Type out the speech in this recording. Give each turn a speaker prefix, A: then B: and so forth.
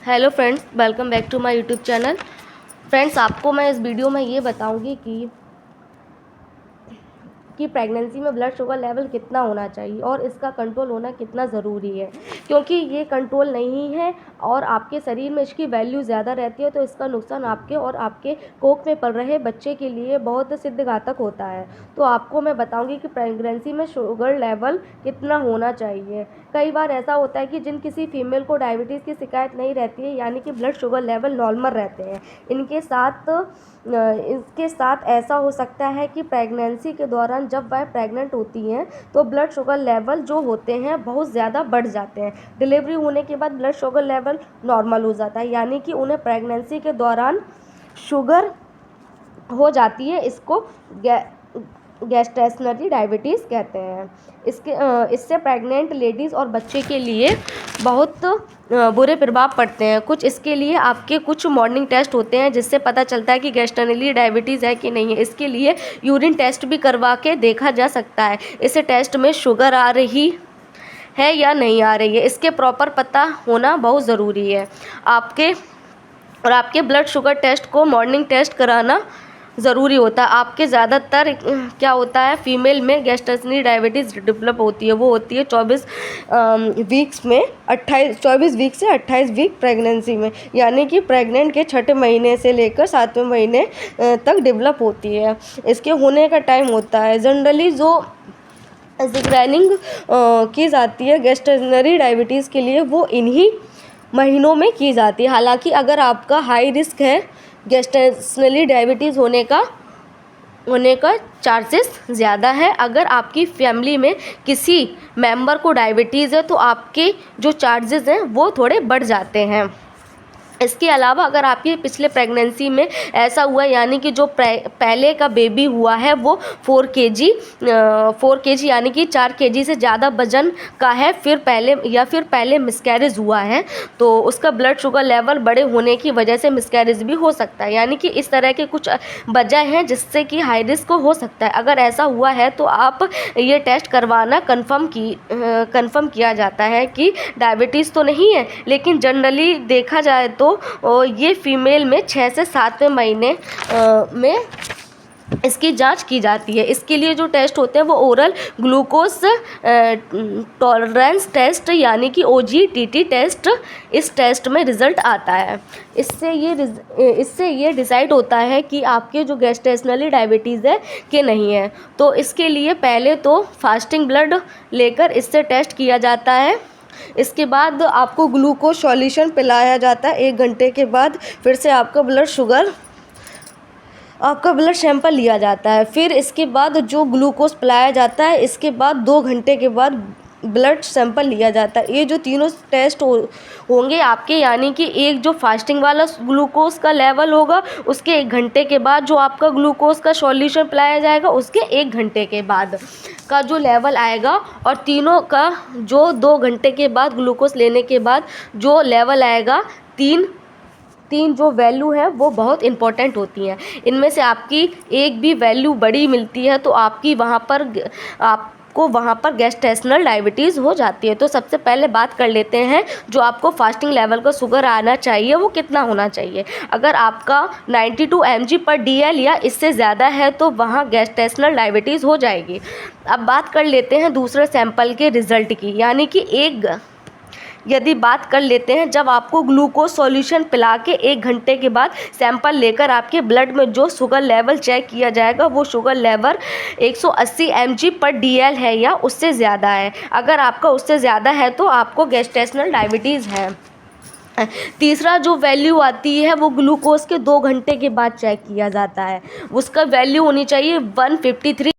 A: Hello friends, welcome back to my YouTube channel. Friends, आपको मैं इस वीडियो में ये बताऊंगी कि प्रेगनेंसी में ब्लड शुगर लेवल कितना होना चाहिए और इसका कंट्रोल होना कितना ज़रूरी है, क्योंकि ये कंट्रोल नहीं है और आपके शरीर में इसकी वैल्यू ज़्यादा रहती है तो इसका नुकसान आपके और आपके कोख में पल रहे बच्चे के लिए बहुत सिद्धघातक होता है। तो आपको मैं बताऊंगी कि प्रेगनेंसी में शुगर लेवल कितना होना चाहिए। कई बार ऐसा होता है कि जिन किसी फीमेल को डायबिटीज़ की शिकायत नहीं रहती है, यानी कि ब्लड शुगर लेवल नॉर्मल रहते हैं, इसके साथ ऐसा हो सकता है कि प्रेगनेंसी के दौरान जब वह प्रेग्नेंट होती हैं तो ब्लड शुगर लेवल जो होते हैं बहुत ज़्यादा बढ़ जाते हैं। डिलीवरी होने के बाद ब्लड शुगर लेवल नॉर्मल हो जाता है, यानी कि उन्हें प्रेगनेंसी के दौरान शुगर हो जाती है। इसको गैस्ट्रेशनरी डायबिटीज़ कहते हैं। इससे प्रेग्नेंट लेडीज़ और बच्चे के लिए बहुत बुरे प्रभाव पड़ते हैं। कुछ इसके लिए आपके कुछ मॉर्निंग टेस्ट होते हैं जिससे पता चलता है कि गैस्ट्रेशनरी डायबिटीज़ है कि नहीं है। इसके लिए यूरिन टेस्ट भी करवा के देखा जा सकता है। इस टेस्ट में शुगर आ रही है या नहीं आ रही है, इसके प्रॉपर पता होना बहुत ज़रूरी है। आपके ब्लड शुगर टेस्ट को मॉर्निंग टेस्ट कराना ज़रूरी होता है। आपके ज़्यादातर क्या होता है, फीमेल में गैस्ट्रेशनरी डायबिटीज़ डेवलप होती है, वो होती है 24 वीक्स में, 24 वीक से 28 वीक प्रेगनेंसी में, यानी कि प्रेग्नेंट के छठे महीने से लेकर 7वें महीने तक डेवलप होती है। इसके होने का टाइम होता है जनरली जो स्क्रीनिंग की जाती है गैस्ट्रेशनरी डायबिटीज़ के लिए, वो इन्हीं महीनों में की जाती है। हालांकि अगर आपका हाई रिस्क है गैस्ट्रेशनरी डायबिटीज़ होने का चांसेस ज़्यादा है। अगर आपकी फैमिली में किसी मेंबर को डायबिटीज़ है तो आपके जो चार्जेस हैं वो थोड़े बढ़ जाते हैं। इसके अलावा अगर आपकी पिछले प्रेगनेंसी में ऐसा हुआ, यानी कि जो पहले का बेबी हुआ है वो 4 केजी यानी कि 4 केजी से ज़्यादा वजन का है, फिर पहले मिसकैरेज हुआ है, तो उसका ब्लड शुगर लेवल बड़े होने की वजह से मिसकैरेज भी हो सकता है। यानी कि इस तरह के कुछ वजह हैं जिससे कि हाई रिस्क हो सकता है। अगर ऐसा हुआ है तो आप ये टेस्ट करवाना कन्फर्म किया जाता है कि डायबिटीज़ तो नहीं है। लेकिन जनरली देखा जाए तो ये फीमेल में 6 से 7वें महीने में इसकी जांच की जाती है। इसके लिए जो टेस्ट होते हैं वो ओरल ग्लूकोज टॉलरेंस टेस्ट यानी कि OGTT टेस्ट, इस टेस्ट में रिज़ल्ट आता है। इससे ये डिसाइड होता है कि आपके जो गैस्ट्रेशनरी डायबिटीज़ है कि नहीं है। तो इसके लिए पहले तो फास्टिंग ब्लड लेकर इससे टेस्ट किया जाता है। इसके बाद आपको ग्लूकोज सॉल्यूशन पिलाया जाता है। 1 घंटे के बाद फिर से आपका ब्लड सैंपल लिया जाता है। फिर इसके बाद जो ग्लूकोज पिलाया जाता है, इसके बाद 2 घंटे के बाद ब्लड सैंपल लिया जाता है। ये जो तीनों टेस्ट होंगे आपके, यानी कि एक जो फास्टिंग वाला ग्लूकोज का लेवल होगा उसके 1 घंटे के बाद जो आपका ग्लूकोज का सॉल्यूशन पिलाया जाएगा उसके 1 घंटे के बाद का जो लेवल आएगा, और तीनों का जो 2 घंटे के बाद ग्लूकोज लेने के बाद जो लेवल आएगा, तीन जो वैल्यू है वो बहुत इंपॉर्टेंट होती हैं। इनमें से आपकी एक भी वैल्यू बड़ी मिलती है तो आपको वहाँ पर गैस्ट्रेशनल डायबिटीज़ हो जाती है। तो सबसे पहले बात कर लेते हैं जो आपको फास्टिंग लेवल का शुगर आना चाहिए वो कितना होना चाहिए। अगर आपका 92 mg/dl या इससे ज़्यादा है तो वहाँ गैस्ट्रेशनल डायबिटीज़ हो जाएगी। अब बात कर लेते हैं दूसरे सैंपल के रिज़ल्ट की, यानी कि यदि बात कर लेते हैं जब आपको ग्लूकोज सॉल्यूशन पिला के 1 घंटे के बाद सैंपल लेकर आपके ब्लड में जो शुगर लेवल चेक किया जाएगा वो शुगर लेवल 180 mg/dl है या उससे ज़्यादा है। अगर आपका उससे ज़्यादा है तो आपको गैस्ट्रेशनल डायबिटीज़ है। तीसरा जो वैल्यू आती है वो ग्लूकोज के 2 घंटे के बाद चेक किया जाता है। उसका वैल्यू होनी चाहिए 153